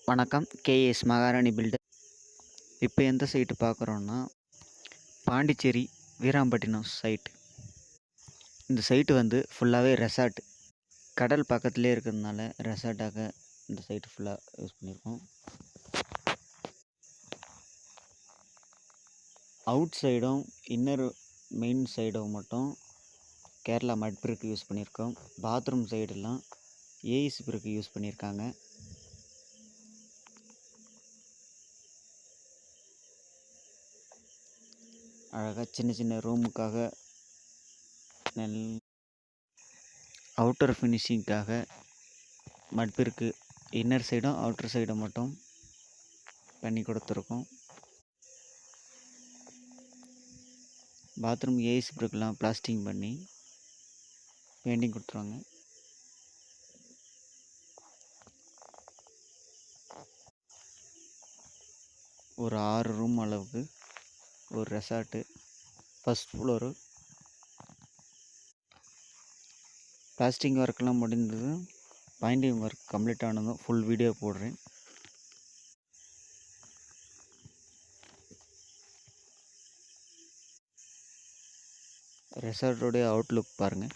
வணக்கம். கேஎஸ் மகாராணி பில்டர். இப்போ எந்த சைட்டு பார்க்குறோன்னா, பாண்டிச்சேரி வீராம்பட்டினம் சைட். இந்த சைட்டு வந்து ஃபுல்லாகவே ரெசார்ட். கடல் பக்கத்துலேயே இருக்கிறதுனால ரெசார்ட்டாக இந்த சைட்டு ஃபுல்லாக யூஸ் பண்ணியிருக்கோம். அவுட் சைடும் இன்னர் மெயின் சைடும் மட்டும் கேரளா மட் பிரிக் யூஸ் பண்ணியிருக்கோம். பாத்ரூம் சைடெல்லாம் ஏஇசி பிரிக் யூஸ் பண்ணியிருக்காங்க. அழகாக சின்ன சின்ன ரூமுக்காக அவுட்டர் ஃபினிஷிங்காக மட் பிரிக்கு இன்னர் சைடும் அவுட்டர் சைடும் மட்டும் பண்ணி கொடுத்துருக்கோம். பாத்ரூம் ஏசி பிரிக்கெலாம் பிளாஸ்டிங் பண்ணி பெயிண்டிங் கொடுத்துருவாங்க. ஒரு 6 ரூம் அளவுக்கு ஒரு ரெசார்ட்டு. First floor. பிளாஸ்டிங் ஒர்க்கெலாம் முடிந்தது. பெயிண்டிங் ஒர்க் கம்ப்ளீட் ஆனதும் ஃபுல் வீடியோ போடுறேன். ரெசார்ட்டோடைய அவுட்லுக் பாருங்கள்.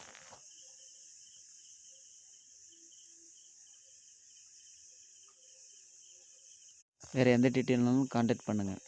வேறு எந்த டீட்டெயில்னாலும் கான்டாக்ட் பண்ணுங்கள்.